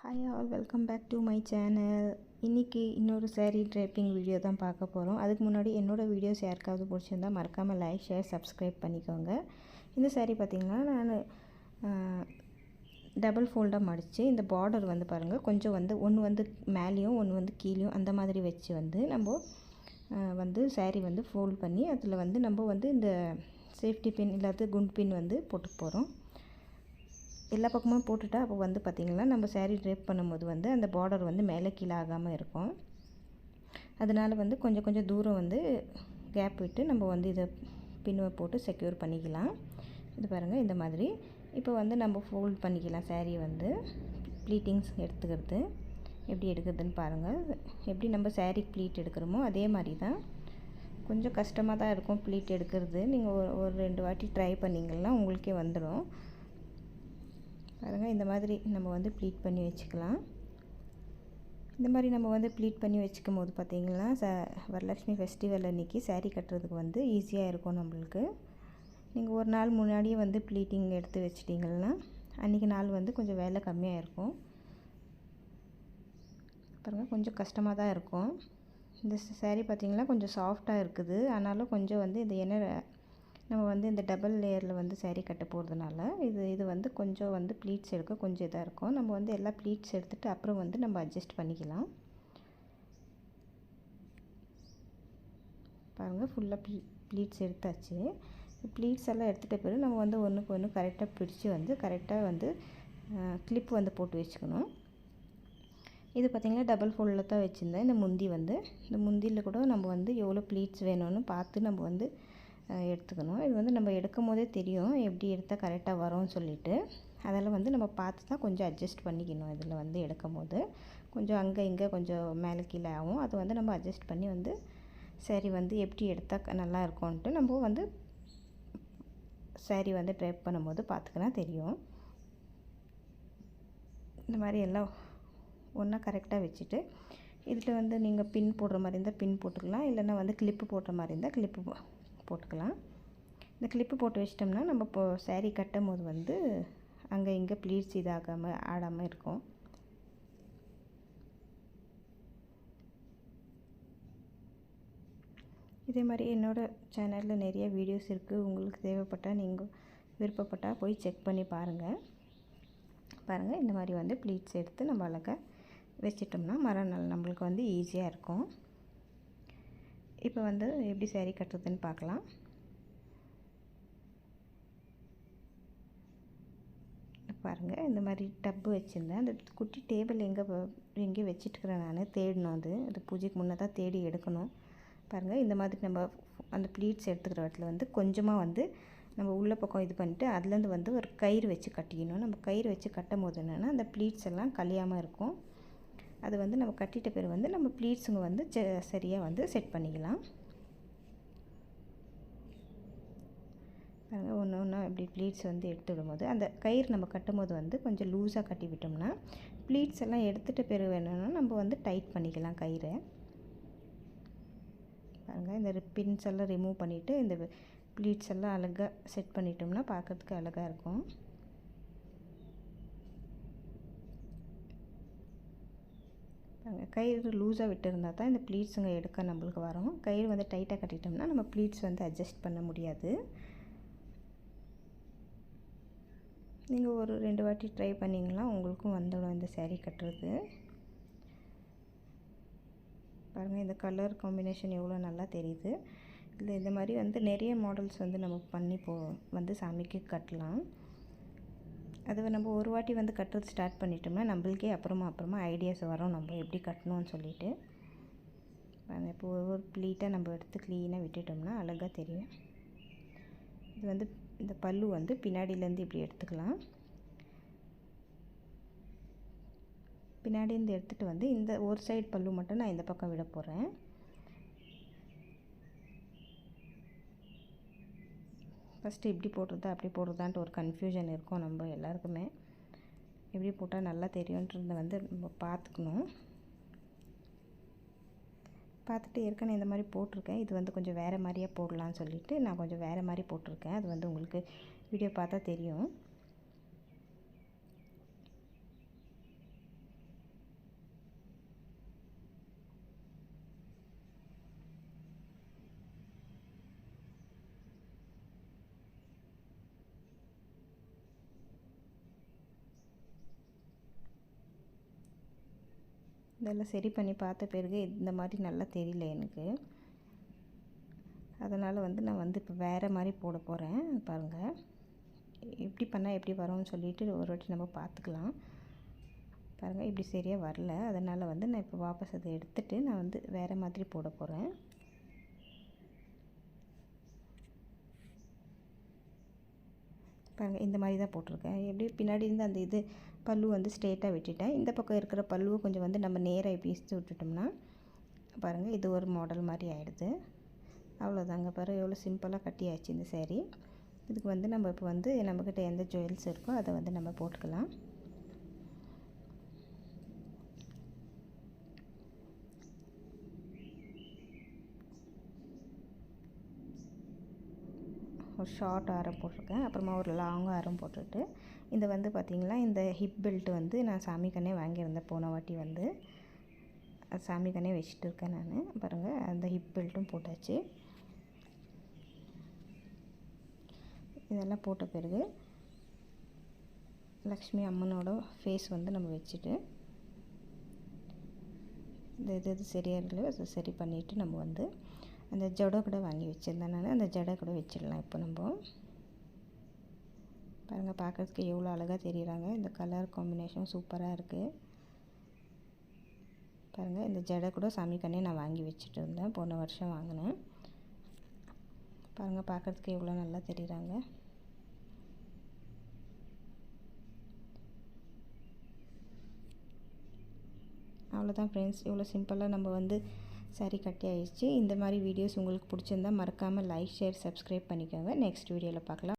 Hi all, welcome back to my channel. இன்றைக்கி இன்னொரு saree draping video தான் பார்க்க போகிறோம். அதுக்கு முன்னாடி என்னோடய வீடியோஸ் யாருக்காவது பிடிச்சிருந்தால் மறக்காமல் லைக், ஷேர், சப்ஸ்கிரைப் பண்ணிக்கோங்க. இந்த saree பார்த்திங்கன்னா நான் டபுள் ஃபோல்டாக மடித்து இந்த பார்டர் வந்து பாருங்கள், கொஞ்சம் வந்து ஒன்று வந்து மேலேயும் ஒன்று வந்து கீழேயும் அந்த மாதிரி வச்சு வந்து நம்ம வந்து saree வந்து ஃபோல்ட் பண்ணி அதில் வந்து நம்ம வந்து இந்த சேஃப்டி பின் இல்லாத குண்ட் பின் வந்து போட்டு போகிறோம். எல்லா பக்கமும் போட்டுட்டா அப்போ வந்து பார்த்திங்கன்னா நம்ம saree ட்ரேப் பண்ணும்போது வந்து அந்த பார்டர் வந்து மேலே கீழே ஆகாமல் இருக்கும். அதனால் வந்து கொஞ்சம் கொஞ்சம் தூரம் வந்து கேப் விட்டு நம்ம வந்து இதை பின்னுவை போட்டு செக்யூர் பண்ணிக்கலாம். இது பாருங்கள், இந்த மாதிரி இப்போ வந்து நம்ம ஃபோல்ட் பண்ணிக்கலாம். saree வந்து ப்ளீட்டிங்ஸ் எடுத்துக்கிறது எப்படி எடுக்கிறதுன்னு பாருங்கள். எப்படி நம்ம saree ப்ளீட் எடுக்கிறோமோ அதே மாதிரி தான். கொஞ்சம் கஷ்டமாக தான் இருக்கும் ப்ளீட் எடுக்கிறது. நீங்கள் ஒரு 2 வாட்டி ட்ரை பண்ணிங்கன்னா உங்களுக்கே வந்துடும். பாருங்கள், இந்த மாதிரி நம்ம வந்து ப்ளீட் பண்ணி வச்சுக்கலாம். இந்த மாதிரி நம்ம வந்து ப்ளீட் பண்ணி வச்சுக்கும் போது பார்த்திங்கன்னா வரலட்சுமி ஃபெஸ்டிவல் அன்றைக்கி saree கட்டுறதுக்கு வந்து ஈஸியாக இருக்கும் நம்மளுக்கு. நீங்கள் ஒரு நாள் முன்னாடியே வந்து ப்ளீட்டிங் எடுத்து வச்சிட்டிங்கன்னா அன்றைக்கி நாள் வந்து கொஞ்சம் வேலை கம்மியாக இருக்கும். பாருங்கள், கொஞ்சம் கஷ்டமாக தான் இருக்கும். இந்த saree பார்த்திங்கன்னா கொஞ்சம் சாஃப்டாக இருக்குது. ஆனாலும் கொஞ்சம் வந்து இது என்ன நம்ம வந்து இந்த டபுள் லேயரில் வந்து saree கட்ட போகிறதுனால இது வந்து கொஞ்சம் வந்து ப்ளீட்ஸ் எடுக்க கொஞ்சம் இதாக இருக்கும். நம்ம வந்து எல்லா ப்ளீட்ஸ் எடுத்துகிட்டு அப்புறம் வந்து நம்ம அட்ஜஸ்ட் பண்ணிக்கலாம். பாருங்கள், ஃபுல்லாக ப்ளீட்ஸ் எடுத்தாச்சு. ப்ளீட்ஸ் எல்லாம் எடுத்துகிட்ட பிறகு நம்ம வந்து ஒன்றுக்கு ஒன்று கரெக்டாக பிடிச்சி வந்து கரெக்டாக வந்து கிளிப் வந்து போட்டு வச்சுக்கணும். இது பார்த்திங்கன்னா டபுள் ஃபோல்டில் தான் வச்சுருந்தேன். இந்த முந்தியில் கூட நம்ம வந்து எவ்வளோ ப்ளீட்ஸ் வேணும்னு பார்த்து நம்ம வந்து எடுத்துக்கணும். இது வந்து நம்ம எடுக்கும் போதே தெரியும் எப்படி எடுத்தால் கரெக்டாக வரும்னு சொல்லிட்டு. அதெல்லாம் வந்து நம்ம பார்த்து தான் கொஞ்சம் அட்ஜஸ்ட் பண்ணிக்கணும். இதில் வந்து எடுக்கும் போது கொஞ்சம் அங்கே இங்கே கொஞ்சம் மேலே கீழே ஆகும். அது வந்து நம்ம அட்ஜஸ்ட் பண்ணி வந்து saree வந்து எப்படி எடுத்தால் நல்லா இருக்கும்ன்ட்டு நம்ம வந்து saree வந்து ட்ரைப் பண்ணும்போது பார்த்துக்கினா தெரியும். இந்த மாதிரி எல்லாம் ஒன்றா கரெக்டாக வச்சுட்டு இதில் வந்து நீங்கள் பின் போடுற மாதிரி இருந்தால் பின் போட்டுக்கலாம். இல்லைன்னா வந்து கிளிப்பு போடுற மாதிரி இருந்தால் கிளிப்பு போட்டுக்கலாம். இந்த கிளிப்பு போட்டு வச்சிட்டோம்னா நம்ம இப்போ saree கட்டும் போது வந்து அங்கே இங்கே ப்ளீட்ஸ் இதாகாமல் ஆடாமல் இருக்கும். இதே மாதிரி என்னோடய சேனலில் நிறைய வீடியோஸ் இருக்குது. உங்களுக்கு தேவைப்பட்டால் நீங்கள் விருப்பப்பட்டால் போய் செக் பண்ணி பாருங்கள். இந்த மாதிரி வந்து ப்ளீட்ஸ் எடுத்து நம்ம அழகாக வச்சிட்டோம்னா மறுநாள் நம்மளுக்கு வந்து ஈஸியாக இருக்கும். இப்போ வந்து எப்படி saree கட்டுறதுன்னு பார்க்கலாம். பாருங்கள், இந்த மாதிரி டப்பு வச்சுருந்தேன். அந்த குட்டி டேபிள் எங்கே வச்சுட்டுக்கிறேன் நான் தேடணும். அது பூஜைக்கு முன்னே தான் தேடி எடுக்கணும். பாருங்கள், இந்த மாதிரி நம்ம அந்த ப்ளீட்ஸ் எடுத்துக்கிற இடத்துல வந்து கொஞ்சமாக வந்து நம்ம உள்ள பக்கம் இது பண்ணிவிட்டு அதுலேருந்து வந்து ஒரு கயிறு வச்சு கட்டிக்கணும். நம்ம கயிறு வச்சு கட்டும் போது என்னென்னா அந்த ப்ளீட்ஸ் எல்லாம் கழியாமல் இருக்கும். அது வந்து நம்ம கட்டிட்ட பிறகு வந்து நம்ம ப்ளீட்ஸுங்க வந்து சரியாக வந்து செட் பண்ணிக்கலாம். பாருங்கள், ஒன்று ஒன்றா இப்படி ப்ளீட்ஸ் வந்து எடுத்து விடும்போது அந்த கயிறு நம்ம கட்டும்போது வந்து கொஞ்சம் லூஸாக கட்டி விட்டோம்னா ப்ளீட்ஸ் எல்லாம் எடுத்துகிட்ட பிறகு வேணும்னா நம்ம வந்து டைட் பண்ணிக்கலாம் கயிறை. பாருங்கள், இந்த பின்ஸ் எல்லாம் ரிமூவ் பண்ணிவிட்டு இந்த ப்ளீட்ஸ் எல்லாம் அழகாக செட் பண்ணிட்டோம்னா பார்க்குறதுக்கு அழகாக இருக்கும். கயிறு லூஸாக விட்டுருந்தா தான் இந்த ப்ளீட்ஸுங்க எடுக்க நம்மளுக்கு வரும். கயிறு வந்து டைட்டாக கட்டிட்டோம்னா நம்ம ப்ளீட்ஸ் வந்து அட்ஜஸ்ட் பண்ண முடியாது. நீங்கள் ஒரு 2 வாட்டி ட்ரை பண்ணிங்கன்னா உங்களுக்கும் வந்துடும் இந்த saree கட்டுறது. பாருங்கள், இந்த கலர் காம்பினேஷன் எவ்வளோ நல்லா தெரியுது. இதில் இந்த மாதிரி வந்து நிறைய மாடல்ஸ் வந்து நம்ம பண்ணி வந்து சாமிக்கு கட்டலாம். அது நம்ம ஒரு வாட்டி வந்து கட்டுறது ஸ்டார்ட் பண்ணிட்டோம்னா நம்மளுக்கே அப்புறமா ஐடியாஸ் வரும் நம்ம எப்படி கட்டணும்னு சொல்லிட்டு. இப்போ ஒரு ப்ளீட்டாக நம்ம எடுத்து க்ளீனாக விட்டுட்டோம்னா அழகாக தெரியும். இது வந்து இந்த பல்லு வந்து பின்னாடியிலேருந்து இப்படி எடுத்துக்கலாம். பின்னாடியிருந்து எடுத்துகிட்டு வந்து இந்த ஒரு சைடு பல்லு மட்டும் நான் இந்த பக்கம் விட போகிறேன். ஃபஸ்ட்டு இப்படி போடுறதா அப்படி போடுறதான்ட்டு ஒரு கன்ஃபியூஷன் இருக்கும் நம்ம எல்லாருக்குமே. எப்படி போட்டால் நல்லா தெரியுன்றதை வந்து நம்ம பார்த்துக்கணும். பார்த்துட்டு ஏற்கனவே இந்த மாதிரி போட்டிருக்கேன். இது வந்து கொஞ்சம் வேறு மாதிரியாக போடலான்னு சொல்லிவிட்டு நான் கொஞ்சம் வேறு மாதிரி போட்டிருக்கேன். அது வந்து உங்களுக்கு வீடியோ பார்த்தா தெரியும். இதெல்லாம் சரி பண்ணி பார்த்த பிறகு இந்த மாதிரி நல்லா தெரியல எனக்கு. அதனால் வந்து நான் வந்து இப்போ வேறு மாதிரி போட போகிறேன். பாருங்கள், எப்படி பண்ணால் எப்படி வரும்னு சொல்லிவிட்டு ஒரு வாட்டி நம்ம பார்த்துக்கலாம். பாருங்கள், இப்படி சரியாக வரல. அதனால் வந்து நான் இப்போ வாபஸ் அதை எடுத்துகிட்டு நான் வந்து வேறு மாதிரி போட போகிறேன். பாருங்கள், இந்த மாதிரி தான் போட்டிருக்கேன். எப்படி பின்னாடி இருந்து அந்த இது பல்லு வந்து ஸ்ட்ரெயிட்டாக விட்டுட்டேன். இந்த பக்கம் இருக்கிற பல்லுவை கொஞ்சம் வந்து நம்ம நேராக இப்படி இழுத்து விட்டுட்டோம்னா பாருங்கள், இது ஒரு மாடல் மாதிரி ஆகிடுது. அவ்வளோதாங்க. பாருங்கள், எவ்வளோ சிம்பிளாக கட்டியாச்சு இந்த சேரீ. இதுக்கு வந்து நம்ம இப்போ வந்து நம்மக்கிட்ட எந்த ஜுவல்ஸ் இருக்கோ அதை வந்து நம்ம போட்டுக்கலாம். ஒரு ஷார்ட் ஆரம் போட்டிருக்கேன், அப்புறமா ஒரு லாங் ஆரம் போட்டுட்டு இந்த வந்து பார்த்திங்கன்னா இந்த ஹிப் பெல்ட் வந்து நான் சாமிக்கண்ணே வாங்கியிருந்தேன் போன வாட்டி. வந்து சாமிக்கண்ணே வச்சுட்டு இருக்கேன் நான். பாருங்கள், அந்த ஹிப் பெல்ட்டும் போட்டாச்சு. இதெல்லாம் போட்ட பிறகு லக்ஷ்மி அம்மனோட ஃபேஸ் வந்து நம்ம வச்சுட்டு இந்த இது சரியாக இருக்கலையோ அதை சரி பண்ணிவிட்டு நம்ம வந்து அந்த ஜடை கூட வாங்கி வச்சுருந்தேன் நான். அந்த ஜடை கூட வச்சிடலாம் இப்போ நம்ம. பாருங்கள், பார்க்குறதுக்கு எவ்வளோ அழகாக தெரியுறாங்க. இந்த கலர் காம்பினேஷன் சூப்பராக இருக்குது. பாருங்கள், இந்த ஜடை கூட சாமிக்கண்ணே நான் வாங்கி வச்சுட்டு இருந்தேன், போன வருஷம் வாங்கினேன். பாருங்கள், பார்க்குறதுக்கு எவ்வளோ நல்லா தெரியுறாங்க. அவ்வளோதான் ஃப்ரெண்ட்ஸ், இவ்வளோ சிம்பிளாக நம்ம வந்து சாரீ கட்டி ஆயிடுச்சு. இந்த மாதிரி வீடியோஸ் உங்களுக்கு பிடிச்சிருந்தா மறக்காமல் லைக், ஷேர், சப்ஸ்கிரைப் பண்ணிக்கோங்க. நெக்ஸ்ட் வீடியோவில் பார்க்கலாம்.